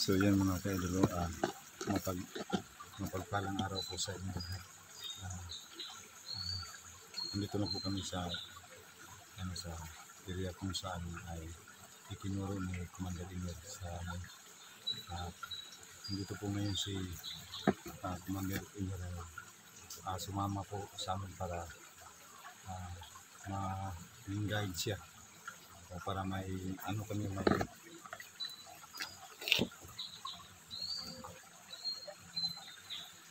So yan mga kaidolo, mapagpalang araw po sa inyo. Nandito na po kami sa area kung saan ay itinuro ni Commander Imer sa amin. Nandito po ngayon si Commander Imer, sumama po sa amin para ma-guide siya o para may kami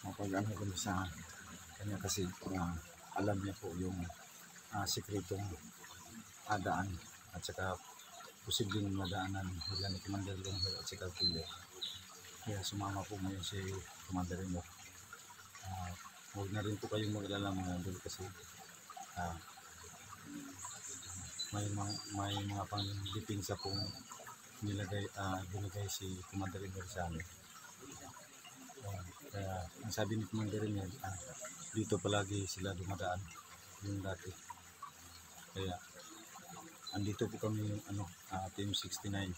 mapag-ano kami sa kanya kasi alam niya po yung sikretong daan at saka posibleng madaanan nila ni Commander Longhor at saka Killer. Kaya sumama po ngayon si Commander Imer. Huwag na rin po kayong mag-alala mga idol kasi may mga pang-depensa pong binigay si Commander Imer sa amin. Kaya ang sabi ni Commander Imer, dito palagi sila dumadaan yung dati. Kaya andito po kami Team 69.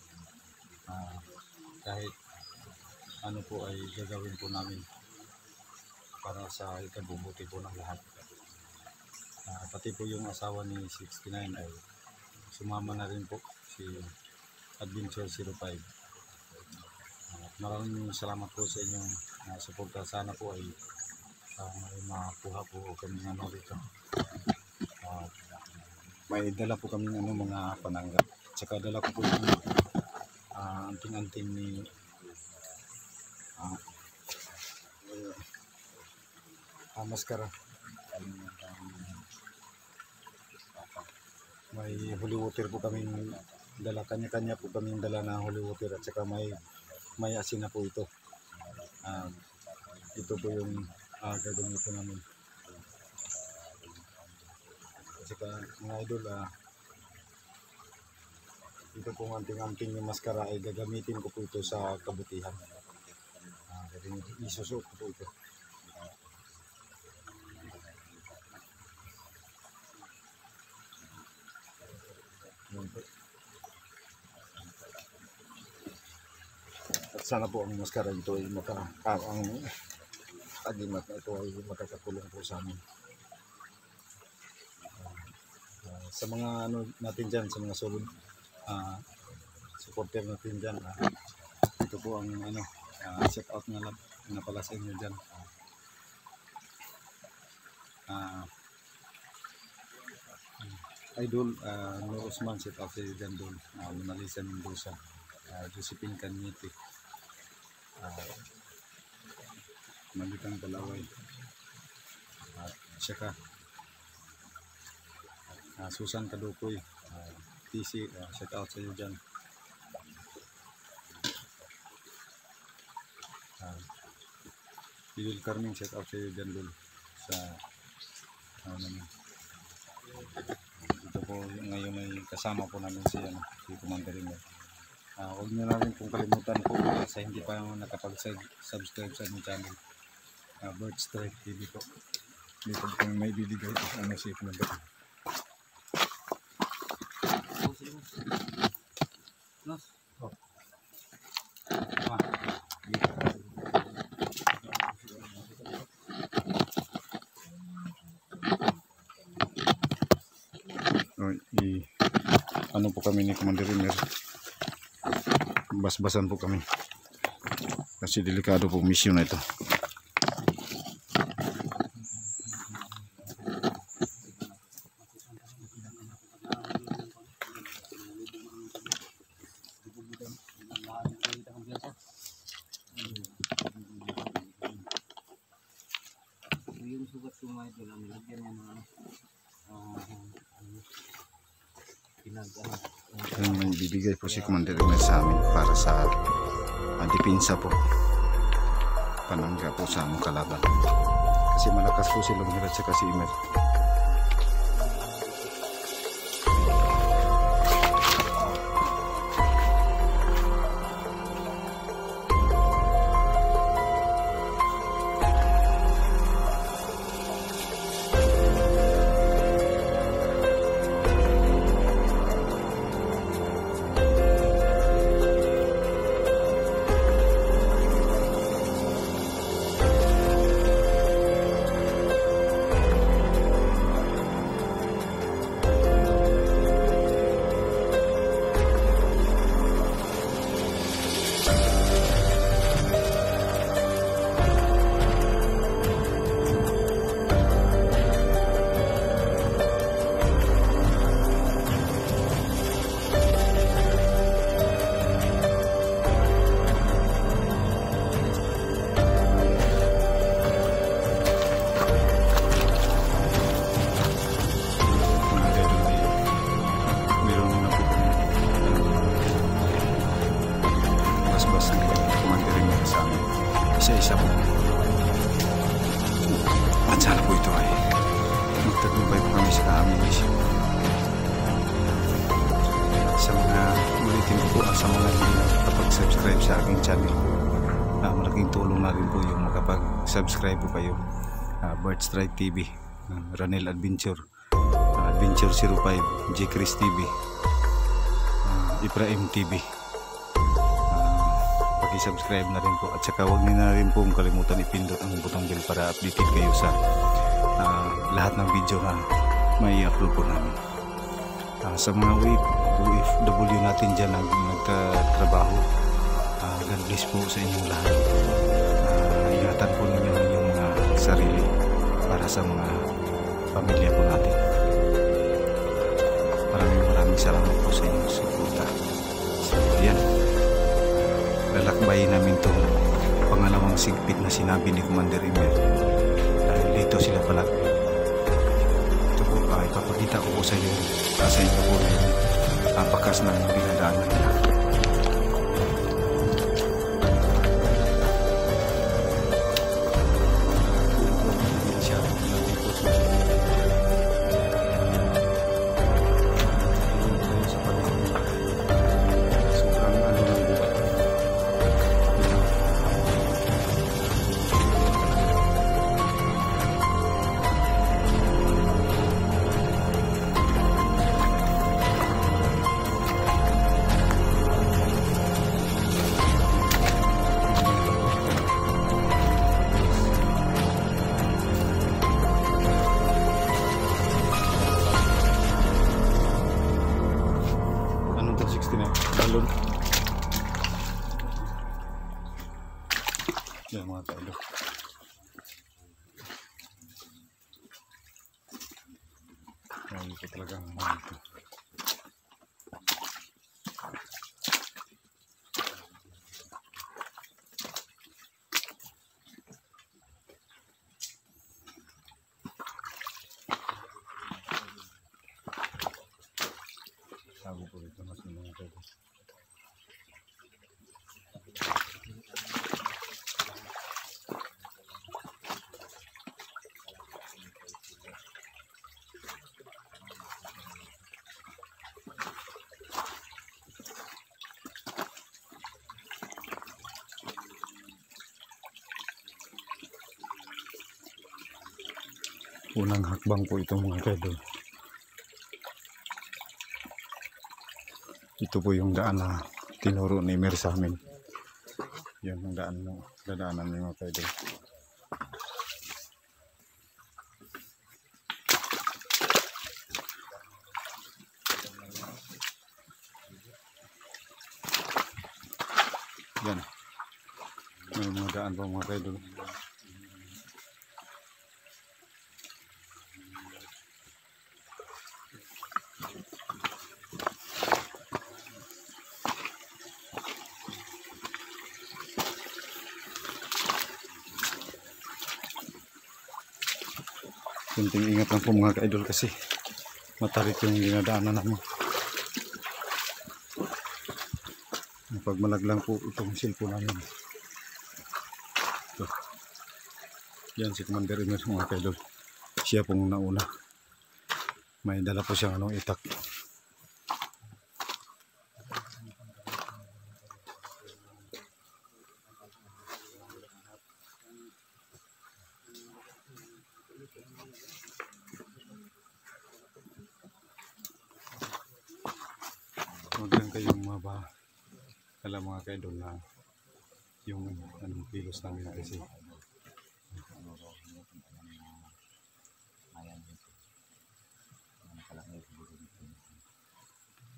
Kahit ano po ay gagawin po namin para sa ikabubuti po ng lahat. Pati po yung asawa ni 69 ay sumama na rin po, si Adventure 05. Maraming salamat po sa inyong suporta. Sana po ay may makuha po kami rito. May dala po kami mga panangga. Tsaka dala ko po yung anting-anting ni maskara. May holy water po kaming dala, kanya-kanya po kaming dala na holy water at saka may asin na po ito. Ito po yung gagawin po namin. At saka mga idol, ito pong anting-anting yung maskara ay gagamitin ko po ito sa kabutihan. Isusuot ko po ito. At sana po ang maskara ito ay ang agimat na ito ay makakatulong po sa amin. Sa mga natin dyan, sa mga solid supporter natin dyan, ito po ang shout out na pala sa inyo dyan. Idol Nur Usman, shout out sa iyo dyan doon. Monalisa Mendoza, Josephine Cañete, Malitang Palaway, at saka Susan Kadukoy, TC, shout out sa iyo dyan. Idol Carming, shout out sa iyo dyan doon sa ito po ngayon ay kasama po namin si Commander Imer. Huwag nyo na rin pong kalimutan po sa hindi pa nakapag-subscribe sa aming channel, Bird Strike TV po. Dito po may bibigay si Commander. Ano po kami ni Commander Imer, bas-basan po kami kasi delikado po mission na ito. Yung sugat ko mga ito lang nilagyan niya mga may bibigay po si Commander Imer sa amin para sa depensa po, panangga po sa among kalaban kasi malakas po si Longhor at saka si Imer. po sa mga hindi nakapag-subscribe sa aking channel. Malaking tulong na rin po yung makapag-subscribe po kayo. Bird Strike TV, Ranel Adventure, Adventure 05, J. Chris TV, Ibrahim TV. Paki-subscribe na rin po, at saka huwag niyo na rin po kalimutan ipindot ang butang bell para updated kayo sa lahat ng video na may upload po namin. Sa mga OFW natin dyan nagtatrabaho, God bless po sa inyong lahat. Ingatan po ninyo ang inyong mga sarili para sa mga pamilya po natin. Maraming salamat po sa inyong suporta. So yan, lalakbayin namin itong pangalawang sigpit na sinabi ni Commander Emil, dahil dito sila palagi. Ito po, ipapakita ko po sa inyo po yung bakas ng dinadaanan nila. Balon. Yan mga talo. Yan ito talaga ang mga ito. Sabi po ito mas mga talo. Unang hakbang po itong mga kadol. Ito po yung daan na tinuro ni Mer sa amin. Yan ang daan mo, dadaanan ng mga kadol. Yan. May mga daan po mga kadol. Kunting ingat lang po mga ka-idol kasi matarik yung dinadaanan namin. Pag malaglang po itong cellphone namin. So, yan si Commander Emil mga ka-idol. Siya pong nauna. May dala po siyang itak. Huwag lang kayong alam mga kaidol na yung kilos namin kasi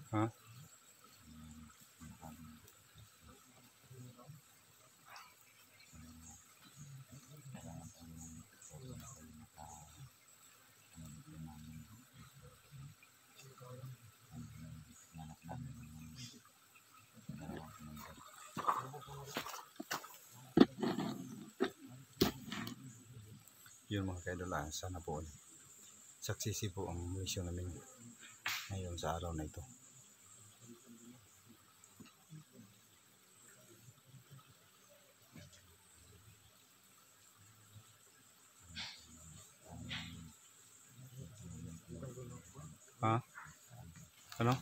ha? Yun mga kaidol, sana po successful po ang mission namin ngayon sa araw na ito. Ha? Ano?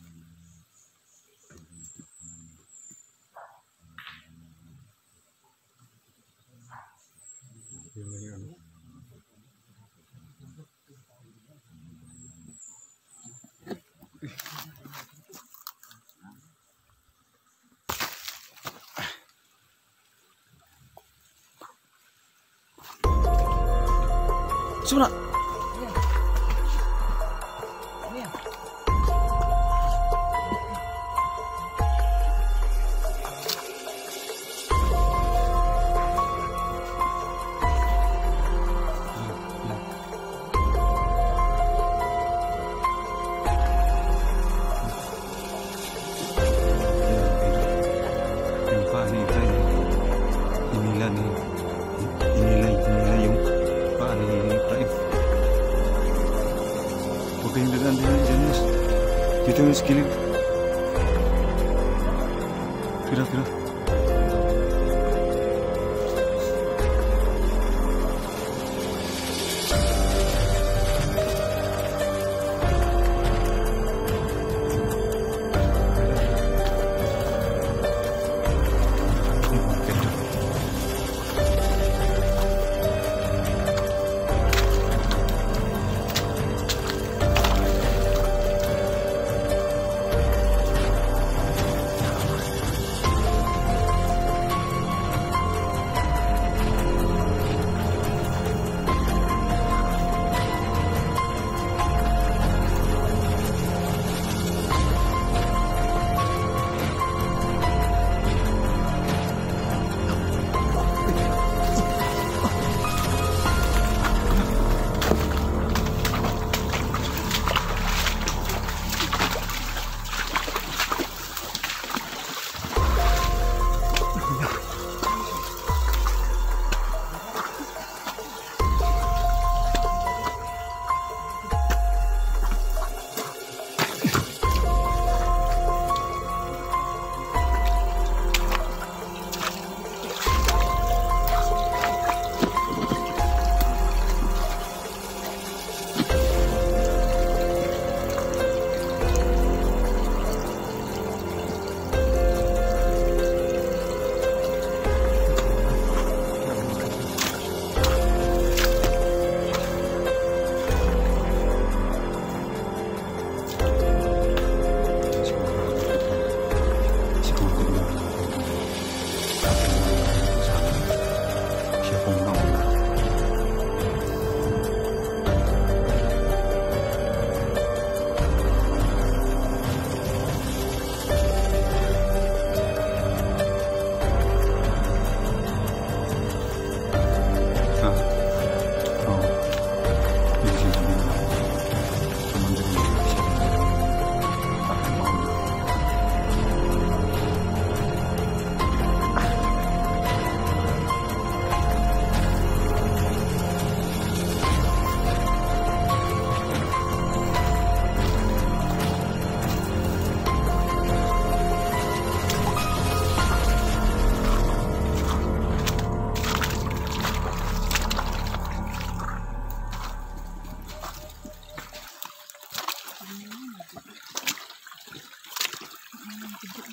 Masuk na. Inilah yung paan ni Ibrahim. Huwag kayong dagaan din dyan, Mas. Dito yung skilling. Kira.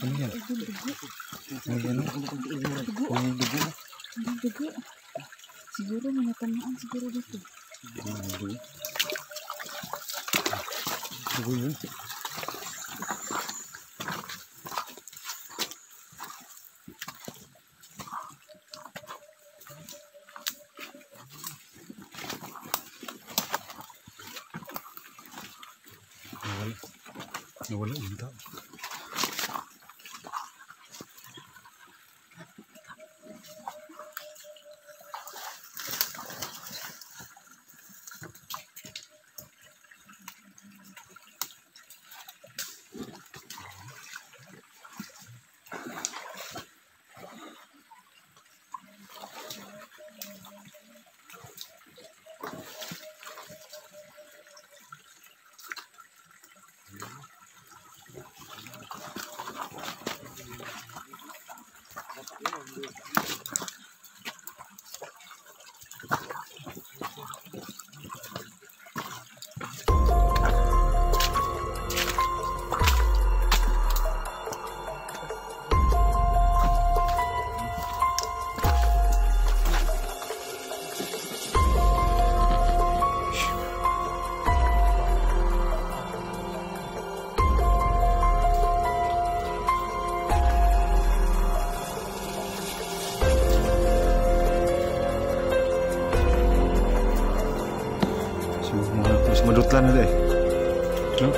Ano yan? May dugo. May dugo. Siguro may natamaan siguro dito. Dugo yun. Nawala yung tao. No?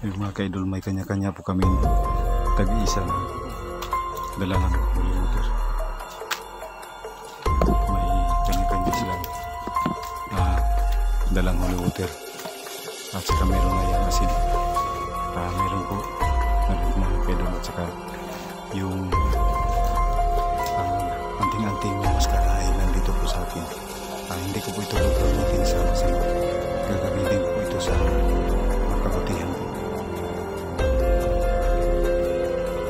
Yung mga ka-idol, may kanya-kanya po kami tag-iisa na dala ng holy water. May kanya-kanya silang dalang holy water. At saka meron na yung asin. Meron po mga ka-idol at saka yung anting-anting yung maskara ay nandito po sa akin. Hindi ko po ito gagamitin sa masin. Gagamitin ko po ito sa makabutihan po.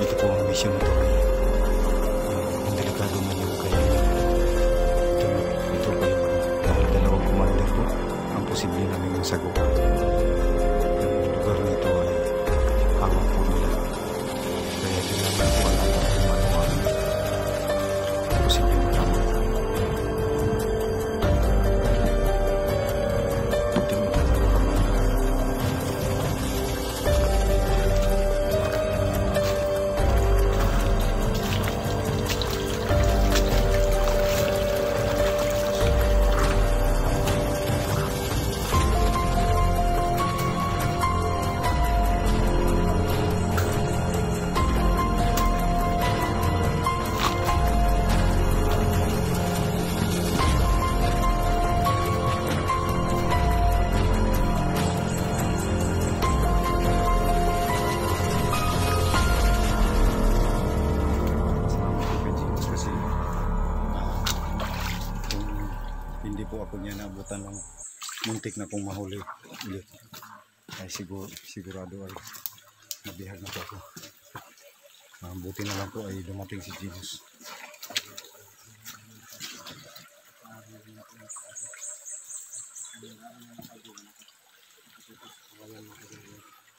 Ito po ang mission ito ay ang delikado na yung kaya ito po yung dalawang commander po ang posible namin masagupan. Yung lugar nito ay hawak po nila, kaya din naman po alam na kumaluan posible matama. Hindi po ako niya naabutan ng muntik na kong mahuli ulit. Ay sigurado ay nabihag na po ako. Buti na lang po ay dumating si Jesus.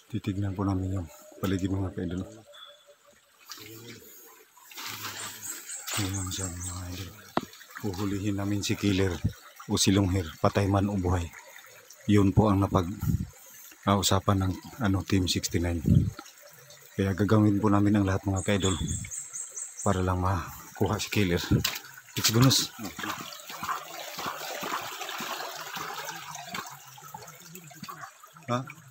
Titignan po namin yung paligid mga ka-idol. Ayan siya mga idol. Uhulihin namin si killer o si Longhir, patay man o buhay. Yun po ang napag-usapan ng Team 69. Kaya gagawin po namin ang lahat mga ka-idol para lang makuha si killer. Let's go, Nus. Ha?